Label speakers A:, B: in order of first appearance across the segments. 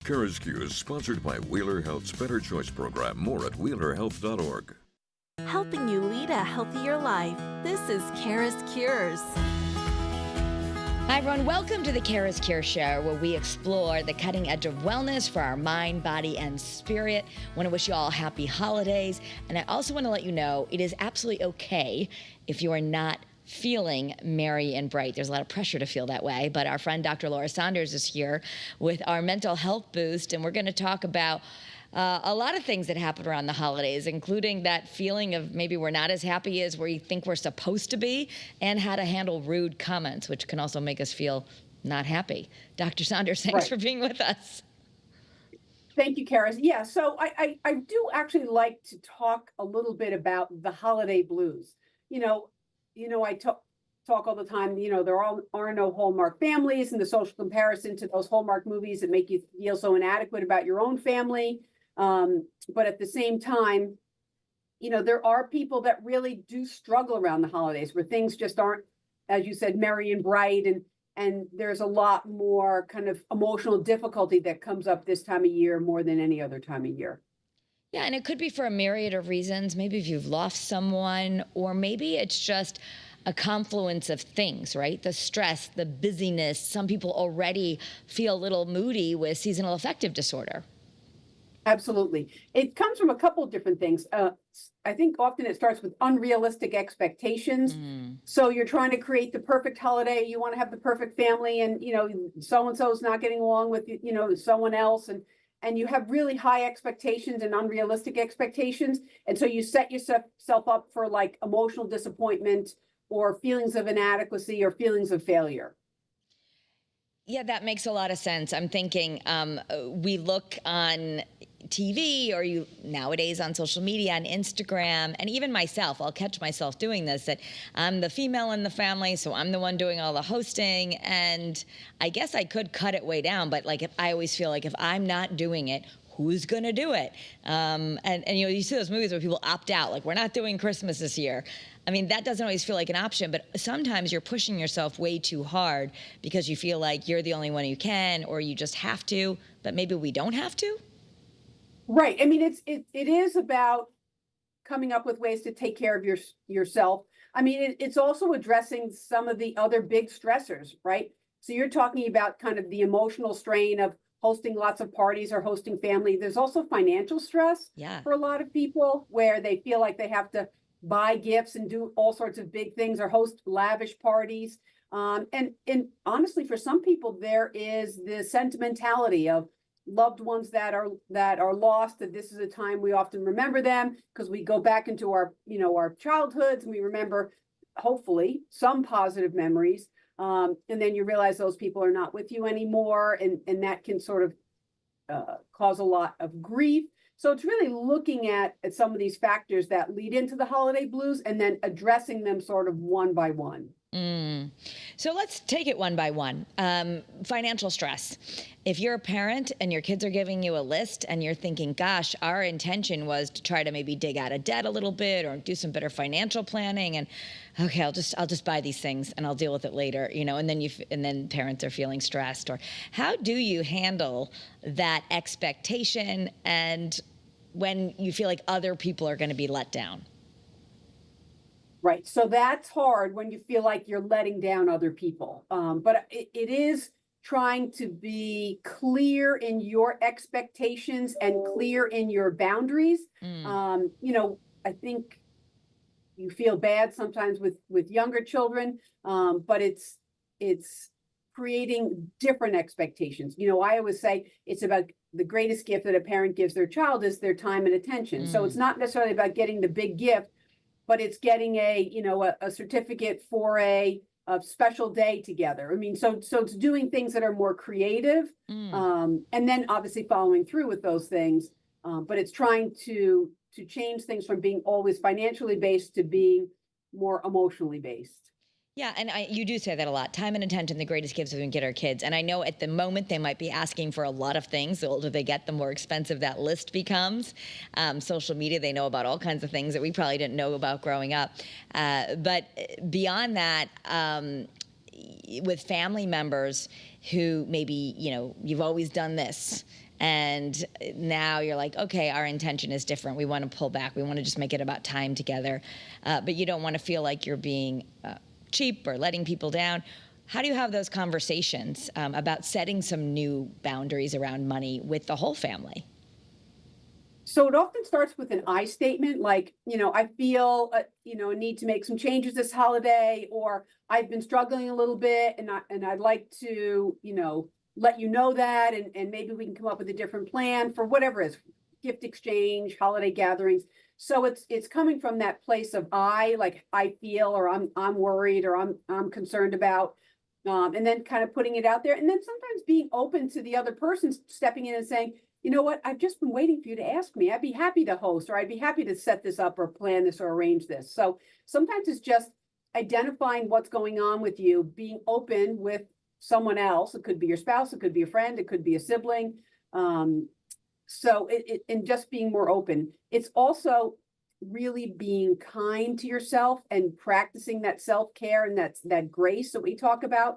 A: CURES is sponsored by Wheeler Health's Better Choice program. More at wheelerhealth.org.
B: Helping you lead a healthier life. This is CURES.
C: Hi, everyone. Welcome to the CURES Show, where we explore the cutting edge of wellness for our mind, body, and spirit. I want to wish you all happy holidays. And I also want to let you know it is absolutely okay if you are not feeling merry and bright. There's a lot of pressure to feel that way, but our friend Dr. Laura Saunders is here with our mental health boost, and we're going to talk about a lot of things that happen around the holidays, including that feeling of maybe we're not as happy as we think we're supposed to be, and how to handle rude comments, which can also make us feel not happy. Dr. Saunders, thanks for being with us.
D: Thank you, Kara. Yeah, so I do actually like to talk a little bit about the holiday blues. I talk all the time, there are no Hallmark families, and the social comparison to those Hallmark movies that make you feel so inadequate about your own family. But at the same time, there are people that really do struggle around the holidays where things just aren't, as you said, merry and bright. And there's a lot more kind of emotional difficulty that comes up this time of year more than any other time of year.
C: Yeah, and it could be for a myriad of reasons. Maybe if you've lost someone, or maybe it's just a confluence of things, right? The stress, the busyness. Some people already feel a little moody with seasonal affective disorder.
D: Absolutely. It comes from a couple of different things. I think often it starts with unrealistic expectations. So you're trying to create the perfect holiday. You want to have the perfect family, and, so-and-so is not getting along with, someone else. And you have really high expectations and unrealistic expectations. And so you set yourself up for like emotional disappointment or feelings of inadequacy or feelings of failure.
C: Yeah, that makes a lot of sense. I'm thinking we look on TV, or you nowadays on social media, on Instagram, and even myself, I'll catch myself doing this, that I'm the female in the family, so I'm the one doing all the hosting, and I guess I could cut it way down, but I always feel like if I'm not doing it, who's going to do it? And you see those movies where people opt out, like, we're not doing Christmas this year. I mean, that doesn't always feel like an option, but sometimes you're pushing yourself way too hard because you feel like you're the only one who can, or you just have to, but maybe we don't have to.
D: Right. I mean, it is about coming up with ways to take care of yourself. I mean, it's also addressing some of the other big stressors, right? So you're talking about kind of the emotional strain of hosting lots of parties or hosting family. There's also financial stress for a lot of people, where they feel like they have to buy gifts and do all sorts of big things or host lavish parties. And honestly, for some people, there is the sentimentality of loved ones that are lost, that this is a time we often remember them because we go back into our childhoods, and we remember hopefully some positive memories. And then you realize those people are not with you anymore, and that can sort of cause a lot of grief. So it's really looking at some of these factors that lead into the holiday blues and then addressing them sort of one by one.
C: So let's take it one by one. Financial stress. If you're a parent and your kids are giving you a list and you're thinking, gosh, our intention was to try to maybe dig out of debt a little bit or do some better financial planning, and okay, I'll just buy these things and I'll deal with it later, and then parents are feeling stressed. Or how do you handle that expectation and when you feel like other people are going to be let down?
D: Right. So that's hard when you feel like you're letting down other people. But it is trying to be clear in your expectations and clear in your boundaries. I think you feel bad sometimes with younger children, but it's creating different expectations. I always say it's about the greatest gift that a parent gives their child is their time and attention. So it's not necessarily about getting the big gift, but it's getting a certificate for a special day together. I mean, so it's doing things that are more creative, and then obviously following through with those things. But it's trying to change things from being always financially based to being more emotionally based.
C: Yeah, and you do say that a lot. Time and attention, the greatest gifts we can get our kids. And I know at the moment they might be asking for a lot of things. The older they get, the more expensive that list becomes. Social media, they know about all kinds of things that we probably didn't know about growing up. But beyond that, with family members who maybe, you've always done this, And now you're like, okay, our intention is different. We want to pull back. We want to just make it about time together. But you don't want to feel like you're being cheap or letting people down. How do you have those conversations about setting some new boundaries around money with the whole family?
D: So it often starts with an I statement, like, I feel, a need to make some changes this holiday, or I've been struggling a little bit, and I'd like to, let you know that, and maybe we can come up with a different plan for whatever it is, gift exchange, holiday gatherings. So it's coming from that place of like I feel, or I'm worried, or I'm concerned about, and then kind of putting it out there, and then sometimes being open to the other person stepping in and saying, you know what, I've just been waiting for you to ask me. I'd be happy to host, or I'd be happy to set this up or plan this or arrange this. So sometimes it's just identifying what's going on with you, being open with someone else. It could be your spouse, it could be a friend, it could be a sibling. So and just being more open. It's also really being kind to yourself and practicing that self-care and that grace that we talk about,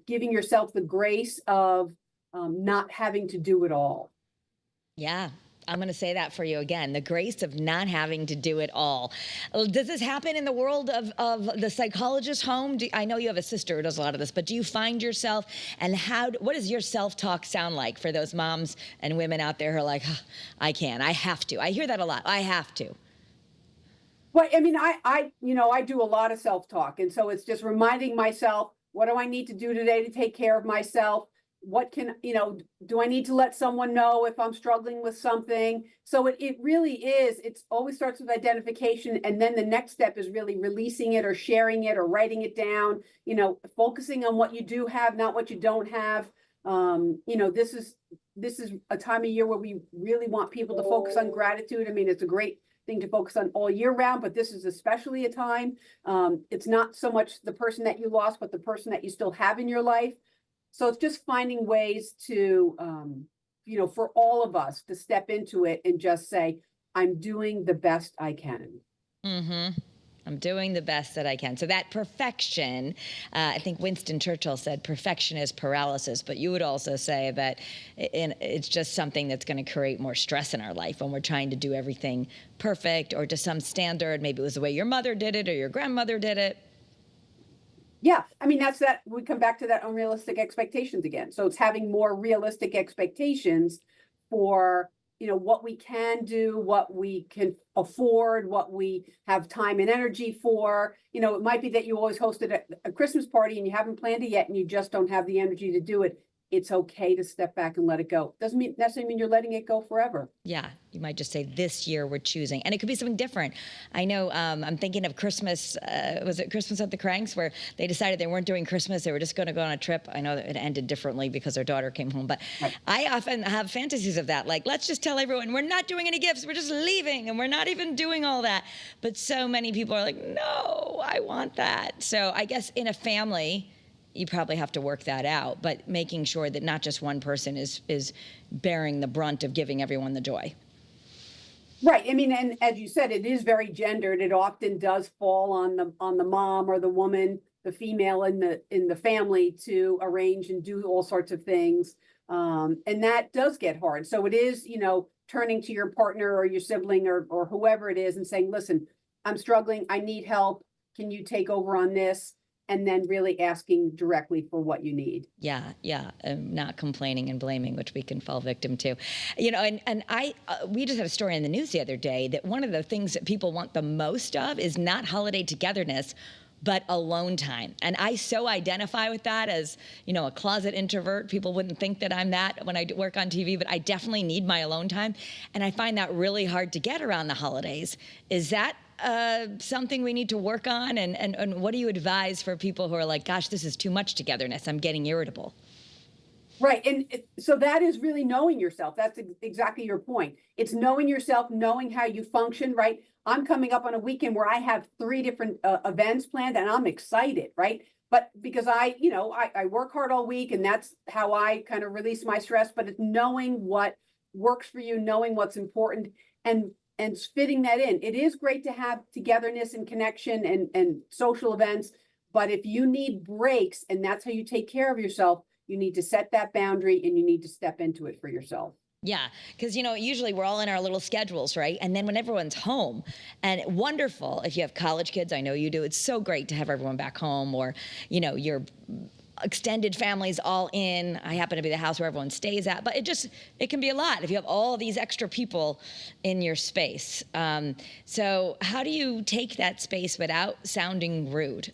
D: giving yourself the grace of not having to do it all.
C: Yeah, I'm going to say that for you again, the grace of not having to do it all. Does this happen in the world of the psychologist home? I know you have a sister who does a lot of this, but do you find yourself, and what does your self-talk sound like for those moms and women out there who are like, oh, I can't, I have to. I hear that a lot. I have to.
D: Well, I mean, I do a lot of self-talk. And so it's just reminding myself, what do I need to do today to take care of myself? What do I need to let someone know if I'm struggling with something? So it really is, it always starts with identification. And then the next step is really releasing it or sharing it or writing it down, focusing on what you do have, not what you don't have. This is a time of year where we really want people to focus on gratitude. I mean, it's a great thing to focus on all year round, but this is especially a time. It's not so much the person that you lost, but the person that you still have in your life. So it's just finding ways to, for all of us to step into it and just say, I'm doing the best I can.
C: Mm-hmm. I'm doing the best that I can. So that perfection, I think Winston Churchill said perfection is paralysis, but you would also say that it's just something that's going to create more stress in our life when we're trying to do everything perfect or to some standard. Maybe it was the way your mother did it or your grandmother did it.
D: Yeah, I mean, we come back to that unrealistic expectations again. So it's having more realistic expectations for, what we can do, what we can afford, what we have time and energy for. It might be that you always hosted a Christmas party and you haven't planned it yet and you just don't have the energy to do it. It's okay to step back and let it go. Doesn't necessarily mean you're letting it go forever.
C: Yeah, you might just say this year we're choosing, and it could be something different. I know I'm thinking of Christmas. Was it Christmas at the Cranks, where they decided they weren't doing Christmas? They were just going to go on a trip. I know that it ended differently because their daughter came home, but right. I often have fantasies of that. Like, let's just tell everyone we're not doing any gifts. We're just leaving, and we're not even doing all that. But so many people are like, no, I want that. So I guess in a family, you probably have to work that out, but making sure that not just one person is bearing the brunt of giving everyone the joy.
D: Right. I mean, and as you said, it is very gendered. It often does fall on the mom or the woman, the female in the family to arrange and do all sorts of things. And that does get hard. So it is, turning to your partner or your sibling or whoever it is and saying, listen, I'm struggling. I need help. Can you take over on this? And then really asking directly for what you need.
C: Yeah, not complaining and blaming, which we can fall victim to. And we just had a story in the news the other day that one of the things that people want the most of is not holiday togetherness, but alone time. And I so identify with that as, a closet introvert. People wouldn't think that I'm that when I work on TV, but I definitely need my alone time. And I find that really hard to get around the holidays. Is that something we need to work on? And what do you advise for people who are like, gosh, this is too much togetherness, I'm getting irritable?
D: Right. And so that is really knowing yourself. That's exactly your point. It's knowing yourself, knowing how you function, right? I'm coming up on a weekend where I have 3 different events planned and I'm excited, right? But because I work hard all week and that's how I kind of release my stress, but it's knowing what works for you, knowing what's important and fitting that in. It is great to have togetherness and connection and social events, but if you need breaks and that's how you take care of yourself, you need to set that boundary and you need to step into it for yourself.
C: Yeah, because, usually we're all in our little schedules, right? And then when everyone's home, and wonderful if you have college kids, I know you do, it's so great to have everyone back home, or, your extended families all in. I happen to be the house where everyone stays at, but it can be a lot if you have all these extra people in your space. So how do you take that space without sounding rude?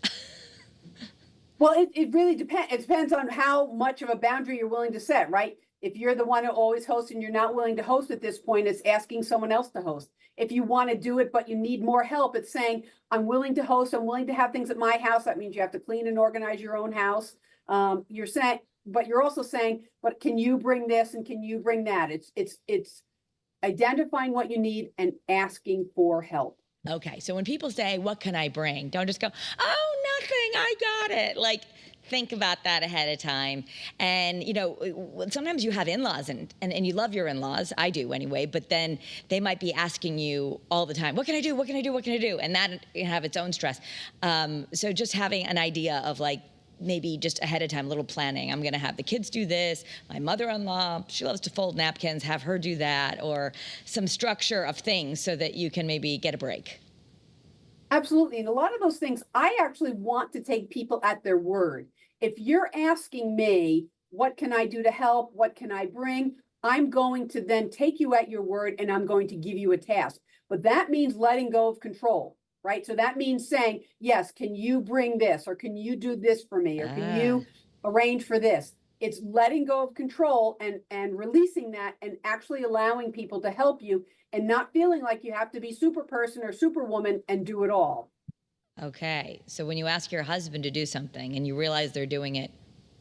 D: Well, it really depends. It depends on how much of a boundary you're willing to set, right? If you're the one who always hosts and you're not willing to host at this point, it's asking someone else to host. If you want to do it, but you need more help, it's saying, I'm willing to host, I'm willing to have things at my house. That means you have to clean and organize your own house. You're saying, but you're also saying, but can you bring this and can you bring that? It's identifying what you need and asking for help.
C: Okay, so when people say, what can I bring? Don't just go, oh, nothing, I got it. Like, think about that ahead of time. And, sometimes you have in-laws and you love your in-laws. I do anyway, but then they might be asking you all the time, what can I do? What can I do? What can I do? And that can have its own stress. So just having an idea of maybe just ahead of time, a little planning. I'm going to have the kids do this. My mother-in-law, she loves to fold napkins, have her do that, or some structure of things so that you can maybe get a break.
D: Absolutely. And a lot of those things, I actually want to take people at their word. If you're asking me, what can I do to help? What can I bring? I'm going to then take you at your word and I'm going to give you a task. But that means letting go of control, right? So that means saying, yes, can you bring this? Or can you do this for me? Or can you arrange for this? It's letting go of control and releasing that and actually allowing people to help you and not feeling like you have to be super person or superwoman and do it all.
C: Okay. So when you ask your husband to do something and you realize they're doing it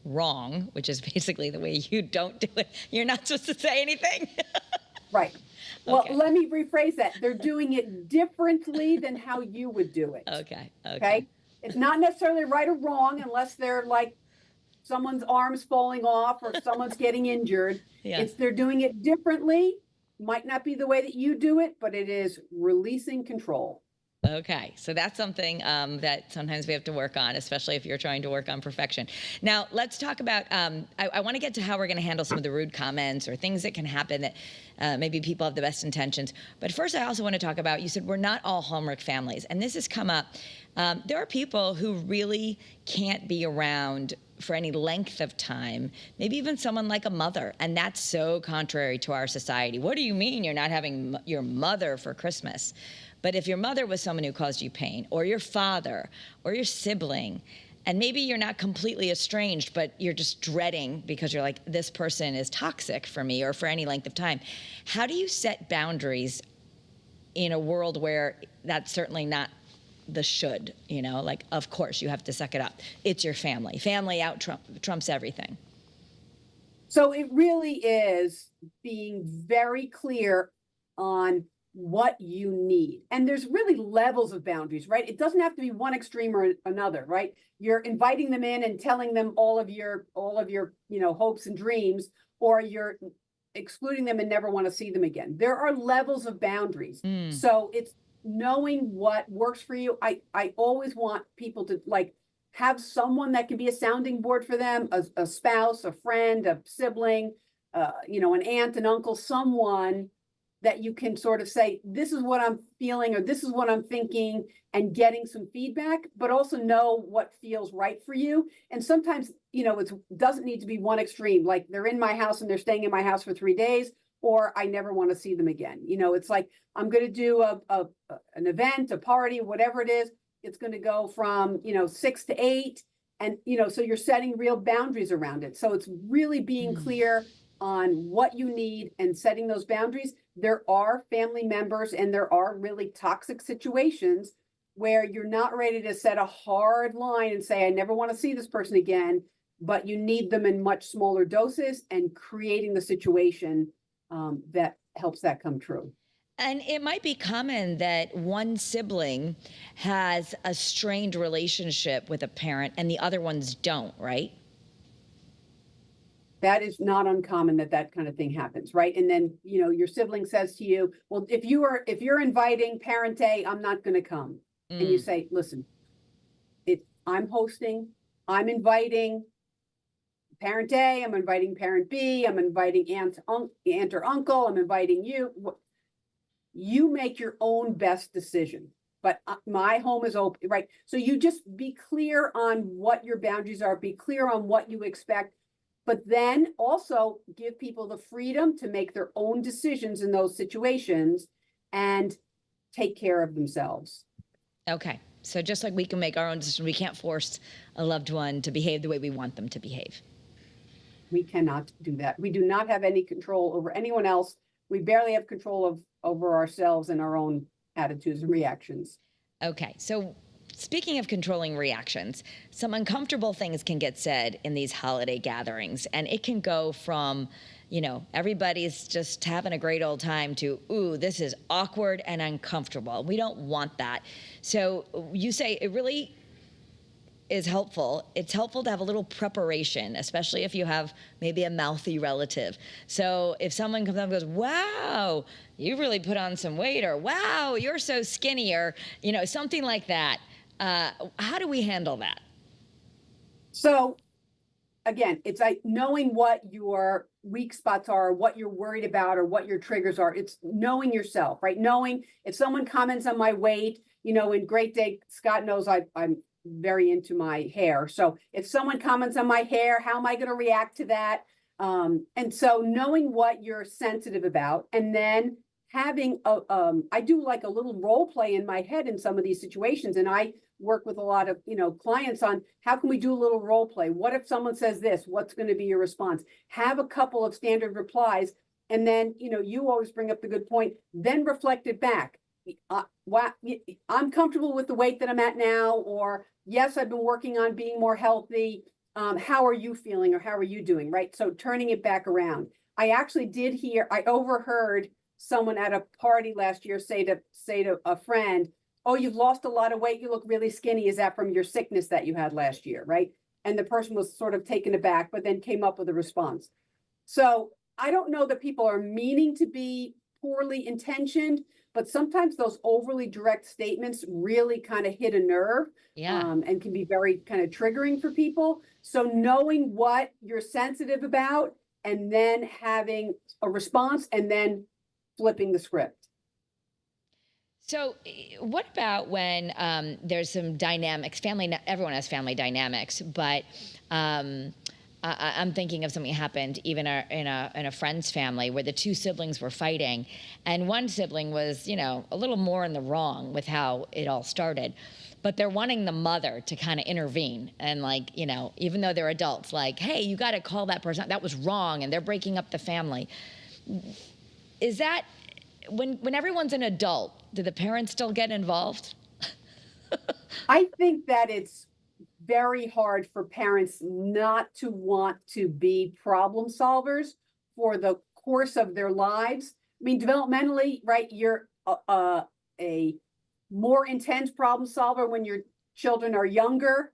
C: wrong, which is basically the way you don't do it, you're not supposed to say anything.
D: Right. Well,
C: Okay.
D: let me rephrase that. They're doing it differently than how you would do it.
C: Okay.
D: It's not necessarily right or wrong unless they're like someone's arms falling off or someone's getting injured.
C: Yeah.
D: They're doing it differently. Might not be the way that you do it, but it is releasing control.
C: Okay, so that's something that sometimes we have to work on, especially if you're trying to work on perfection. Now, let's talk about, I want to get to how we're going to handle some of the rude comments or things that can happen that maybe people have the best intentions. But first, I also want to talk about, you said we're not all Hallmark families, and this has come up. There are people who really can't be around for any length of time, maybe even someone like a mother, and that's so contrary to our society. What do you mean you're not having your mother for Christmas? But if your mother was someone who caused you pain, or your father, or your sibling, and maybe you're not completely estranged, but you're just dreading because you're like, this person is toxic for me or for any length of time, how do you set boundaries in a world where that's certainly not the should, like, of course you have to suck it up. It's your family. Family out trumps everything.
D: So it really is being very clear on what you need. And there's really levels of boundaries, right? It doesn't have to be one extreme or another, right? You're inviting them in and telling them all of your, hopes and dreams, or you're excluding them and never want to see them again. There are levels of boundaries. So it's knowing what works for you. I always want people to have someone that can be a sounding board for them, a spouse, a friend, a sibling, an aunt, an uncle, someone that you can sort of say, this is what I'm feeling, or this is what I'm thinking, and getting some feedback, but also know what feels right for you. And sometimes, it doesn't need to be one extreme, like they're in my house and they're staying in my house for 3 days, or I never want to see them again. It's like, I'm going to do an event, a party, whatever it is. It's going to go from, 6 to 8. And, so you're setting real boundaries around it. So it's really being clear on what you need and setting those boundaries. There are family members and there are really toxic situations where you're not ready to set a hard line and say, I never want to see this person again, but you need them in much smaller doses, and creating the situation that helps that come true.
C: And it might be common that one sibling has a strained relationship with a parent and the other ones don't, right?
D: That is not uncommon that kind of thing happens, right? And then, your sibling says to you, well, if you're inviting parent A, I'm not going to come. And you say, listen, I'm hosting, I'm inviting, parent A, I'm inviting parent B, I'm inviting aunt or uncle, I'm inviting you. You make your own best decision, but my home is open, right? So you just be clear on what your boundaries are, be clear on what you expect, but then also give people the freedom to make their own decisions in those situations and take care of themselves.
C: Okay. So just like we can make our own decision, we can't force a loved one to behave the way we want them to behave.
D: We cannot do that. We do not have any control over anyone else. We barely have control over ourselves and our own attitudes and reactions.
C: Okay. So speaking of controlling reactions, some uncomfortable things can get said in these holiday gatherings, and it can go from, everybody's just having a great old time to, ooh, this is awkward and uncomfortable. We don't want that. So you say it really is helpful. It's helpful to have a little preparation, especially if you have maybe a mouthy relative. So if someone comes up and goes, wow, you really put on some weight, or wow, you're so skinny, or, something like that. How do we handle that?
D: So again, it's like knowing what your weak spots are, what you're worried about, or what your triggers are. It's knowing yourself, right? Knowing if someone comments on my weight, in Great Day, Scott knows I'm very into my hair. So if someone comments on my hair, how am I going to react to that? And so knowing what you're sensitive about, and then having I do like a little role play in my head in some of these situations. And I work with a lot of, clients on how can we do a little role play? What if someone says this? What's going to be your response? Have a couple of standard replies. And then, you always bring up the good point, then reflect it back. I'm comfortable with the weight that I'm at now, or yes, I've been working on being more healthy. How are you feeling, or how are you doing? Right. So turning it back around. I overheard someone at a party last year say to a friend, oh, you've lost a lot of weight. You look really skinny. Is that from your sickness that you had last year? Right. And the person was sort of taken aback, but then came up with a response. So I don't know that people are meaning to be poorly intentioned, but sometimes those overly direct statements really kind of hit a nerve, and can be very kind of triggering for people. So knowing what you're sensitive about, and then having a response, and then flipping the script.
C: So what about when there's some dynamics, everyone has family dynamics, but I'm thinking of something that happened even in a friend's family where the two siblings were fighting, and one sibling was, a little more in the wrong with how it all started, but they're wanting the mother to kind of intervene and even though they're adults, hey, you got to call that person, that was wrong, and they're breaking up the family. Is that when everyone's an adult, do the parents still get involved?
D: I think that it's very hard for parents not to want to be problem solvers for the course of their lives. I mean, developmentally, right, you're a more intense problem solver when your children are younger.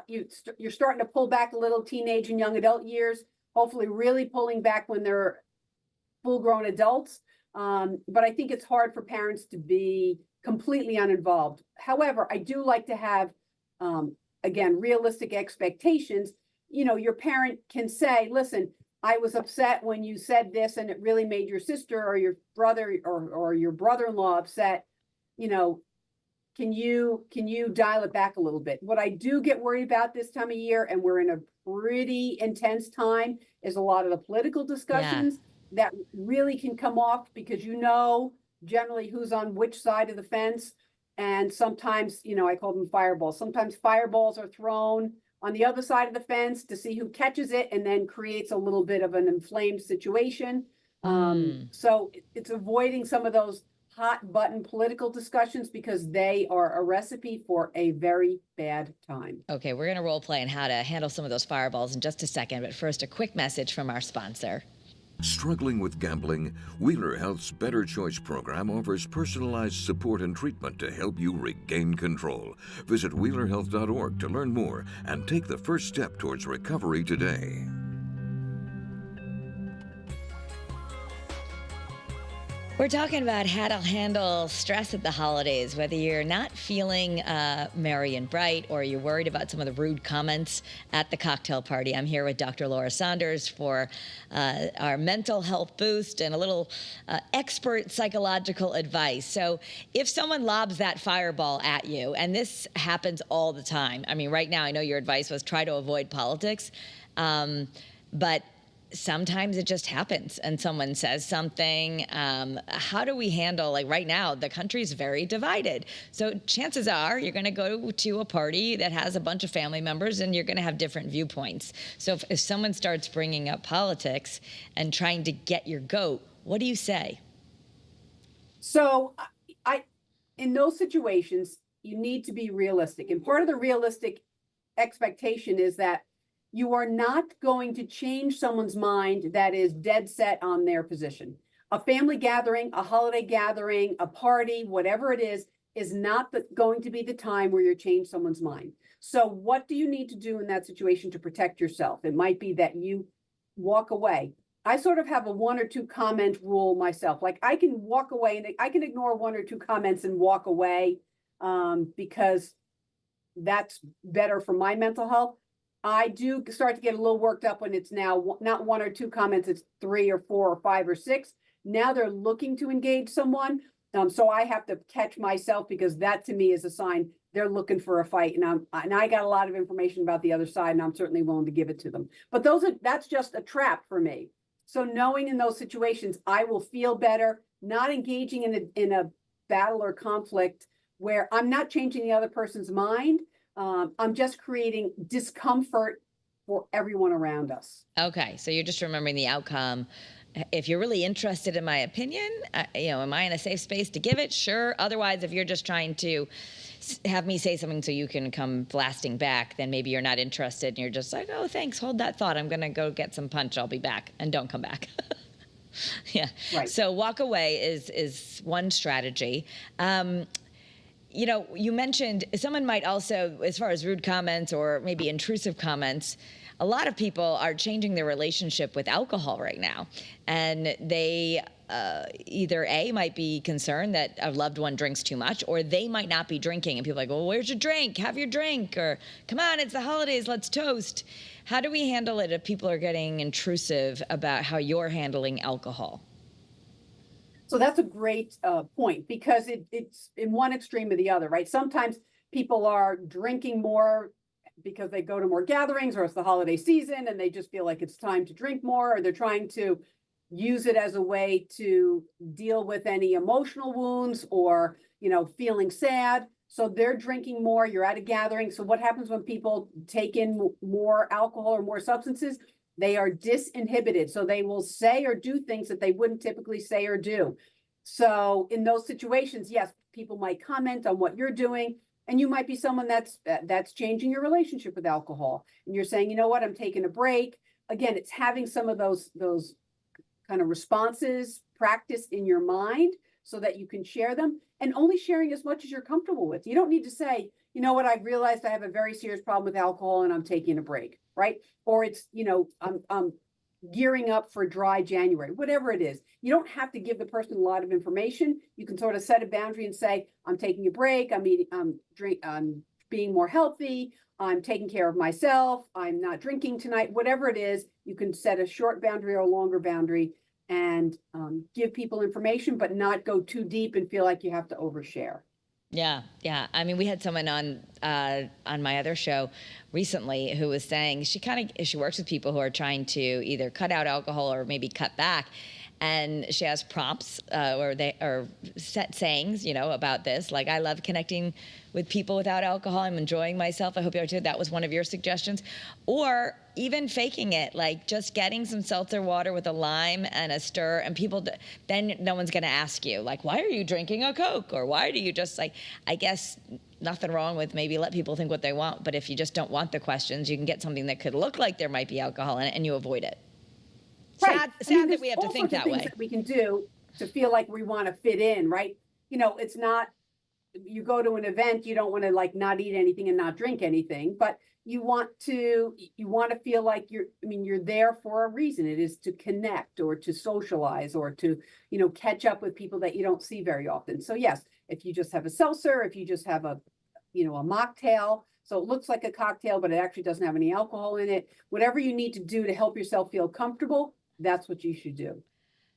D: You're starting to pull back a little teenage and young adult years, hopefully really pulling back when they're full-grown adults. But I think it's hard for parents to be completely uninvolved. However, I do like to have, again, realistic expectations. Your parent can say, listen, I was upset when you said this and it really made your sister or your brother or your brother-in-law upset. Can you dial it back a little bit? What I do get worried about this time of year, and we're in a pretty intense time, is a lot of the political discussions that really can come off because generally who's on which side of the fence. And sometimes, I call them fireballs. Sometimes fireballs are thrown on the other side of the fence to see who catches it, and then creates a little bit of an inflamed situation. So it's avoiding some of those hot button political discussions because they are a recipe for a very bad time.
C: Okay, we're going to role play on how to handle some of those fireballs in just a second. But first, a quick message from our sponsor.
A: Struggling with gambling? Wheeler Health's Better Choice program offers personalized support and treatment to help you regain control. Visit wheelerhealth.org to learn more and take the first step towards recovery today.
C: We're talking about how to handle stress at the holidays, whether you're not feeling merry and bright or you're worried about some of the rude comments at the cocktail party. I'm here with Dr. Laura Saunders for our mental health boost and a little expert psychological advice. So if someone lobs that fireball at you, and this happens all the time, I mean, right now I know your advice was try to avoid politics, but sometimes it just happens and someone says something. How do we handle, like right now, the country's very divided. So chances are you're going to go to a party that has a bunch of family members and you're going to have different viewpoints. So if someone starts bringing up politics and trying to get your goat, what do you say?
D: So in those situations, you need to be realistic. And part of the realistic expectation is that you are not going to change someone's mind that is dead set on their position. A family gathering, a holiday gathering, a party, whatever it is not going to be the time where you change someone's mind. So what do you need to do in that situation to protect yourself? It might be that you walk away. I sort of have a 1 or 2 comment rule myself. Like I can walk away and I can ignore 1 or 2 comments and walk away because that's better for my mental health. I do start to get a little worked up when it's now not 1 or 2 comments, it's 3 or 4 or 5 or 6. Now they're looking to engage someone. So I have to catch myself because that to me is a sign they're looking for a fight. And I got a lot of information about the other side and I'm certainly willing to give it to them. But that's just a trap for me. So knowing in those situations, I will feel better, not engaging in a battle or conflict where I'm not changing the other person's mind. I'm just creating discomfort for everyone around us.
C: Okay, so you're just remembering the outcome. If you're really interested in my opinion, am I in a safe space to give it? Sure. Otherwise, if you're just trying to have me say something so you can come blasting back, then maybe you're not interested and you're just like, oh, thanks, hold that thought. I'm going to go get some punch. I'll be back. And don't come back. Yeah. Right. So walk away is one strategy. You mentioned someone might also, as far as rude comments or maybe intrusive comments, a lot of people are changing their relationship with alcohol right now. And they either A, might be concerned that a loved one drinks too much, or they might not be drinking. And people are like, well, where's your drink? Have your drink. Or come on, it's the holidays, let's toast. How do we handle it if people are getting intrusive about how you're handling alcohol?
D: So that's a great point because it's in one extreme or the other, right? Sometimes people are drinking more because they go to more gatherings or it's the holiday season and they just feel like it's time to drink more, or they're trying to use it as a way to deal with any emotional wounds or, feeling sad. So they're drinking more, you're at a gathering. So what happens when people take in more alcohol or more substances? They are disinhibited. So they will say or do things that they wouldn't typically say or do. So in those situations, yes, people might comment on what you're doing. And you might be someone that's changing your relationship with alcohol. And you're saying, you know what, I'm taking a break. Again, it's having some of those kind of responses practiced in your mind so that you can share them, and only sharing as much as you're comfortable with. You don't need to say, you know what, I've realized I have a very serious problem with alcohol and I'm taking a break, right? Or it's, I'm gearing up for dry January, whatever it is. You don't have to give the person a lot of information. You can sort of set a boundary and say, I'm taking a break, I'm being more healthy, I'm taking care of myself, I'm not drinking tonight, whatever it is. You can set a short boundary or a longer boundary and give people information, but not go too deep and feel like you have to overshare.
C: Yeah. I mean, we had someone on my other show recently who was saying she works with people who are trying to either cut out alcohol or maybe cut back. And she has prompts or set sayings, about this. Like, I love connecting with people without alcohol. I'm enjoying myself. I hope you are too. That was one of your suggestions. Or even faking it, like just getting some seltzer water with a lime and a stir, and then no one's going to ask you, like, why are you drinking a Coke? Or why do you just I guess nothing wrong with maybe let people think what they want. But if you just don't want the questions, you can get something that could look like there might be alcohol in it and you avoid it.
D: Right.
C: Sad that we have to think that way.
D: That we can do to feel like we want to fit in, right? It's not, you go to an event, you don't want to not eat anything and not drink anything, but you want to feel like you're there for a reason. It is to connect or to socialize or to, catch up with people that you don't see very often. So yes, if you just have a seltzer, if you just have a mocktail, so it looks like a cocktail, but it actually doesn't have any alcohol in it. Whatever you need to do to help yourself feel comfortable, that's what you should do.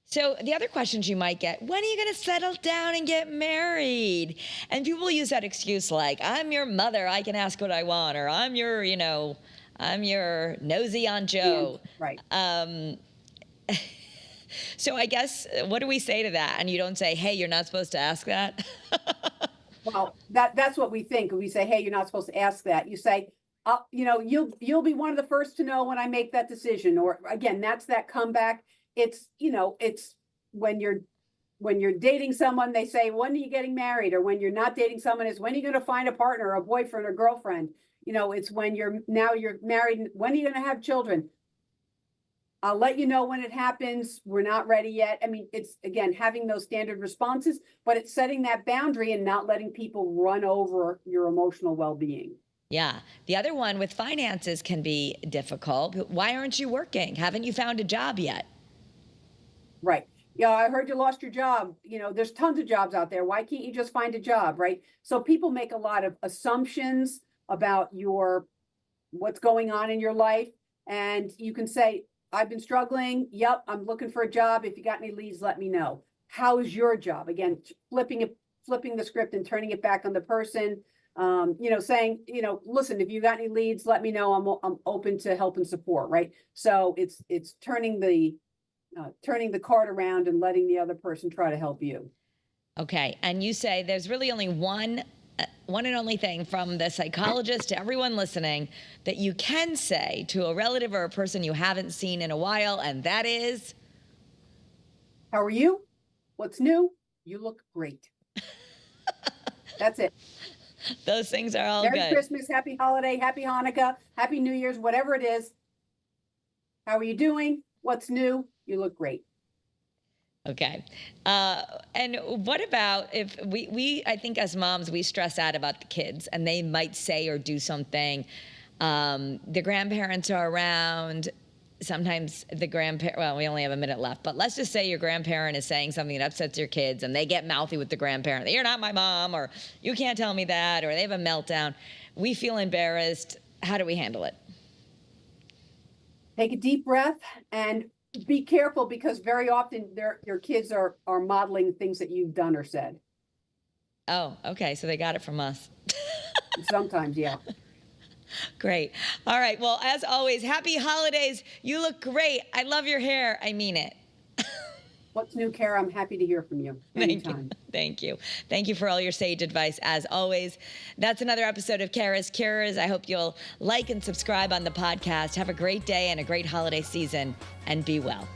C: So the other questions you might get, when are you going to settle down and get married? And people use that excuse like, I'm your mother, I can ask what I want, or I'm your nosy Aunt Joe.
D: Right.
C: So I guess, what do we say to that? And you don't say, hey, you're not supposed to ask that?
D: Well, that's what we think. We say, hey, you're not supposed to ask that. You say, you'll be one of the first to know when I make that decision. Or again, that's that comeback. It's when you're dating someone, they say, when are you getting married? Or when you're not dating someone, is when are you going to find a partner, or a boyfriend or girlfriend? It's when you're married, when are you going to have children? I'll let you know when it happens. We're not ready yet. I mean, it's, again, having those standard responses, but it's setting that boundary and not letting people run over your emotional well-being.
C: Yeah. The other one with finances can be difficult. Why aren't you working? Haven't you found a job yet?
D: Right. Yeah, I heard you lost your job. There's tons of jobs out there. Why can't you just find a job, right? So people make a lot of assumptions about what's going on in your life. And you can say, I've been struggling. Yep, I'm looking for a job. If you got any leads, let me know. How's your job? Again, flipping the script and turning it back on the person. Saying, listen, if you got any leads, let me know. I'm open to help and support. Right. So it's turning the card around and letting the other person try to help you.
C: Okay. And you say there's really only one and only thing from the psychologist to everyone listening that you can say to a relative or a person you haven't seen in a while, and that is,
D: how are you? What's new? You look great. That's it.
C: Those things are all
D: Merry
C: good.
D: Christmas, happy holiday, happy Hanukkah, happy New Year's, whatever it is. How are you doing? What's new? You look great.
C: Okay. And what about if I think as moms, we stress out about the kids and they might say or do something. The grandparents are around. Sometimes well, we only have a minute left, but let's just say your grandparent is saying something that upsets your kids and they get mouthy with the grandparent. You're not my mom, or you can't tell me that, or they have a meltdown. We feel embarrassed. How do we handle it?
D: Take a deep breath and be careful, because very often your kids are modeling things that you've done or said.
C: Oh, okay. So they got it from us.
D: Sometimes, yeah.
C: Great. All right. Well, as always, happy holidays. You look great. I love your hair. I mean it.
D: What's new, Kara? I'm happy to hear from you anytime.
C: Thank you. Thank you for all your sage advice, as always. That's another episode of Kara's Cures. I hope you'll like and subscribe on the podcast. Have a great day and a great holiday season, and be well.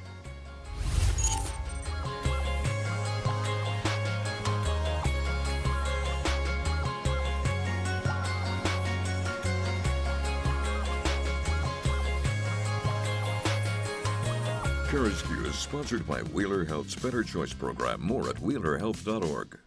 A: CURES is sponsored by Wheeler Health's Better Choice program. More at wheelerhealth.org.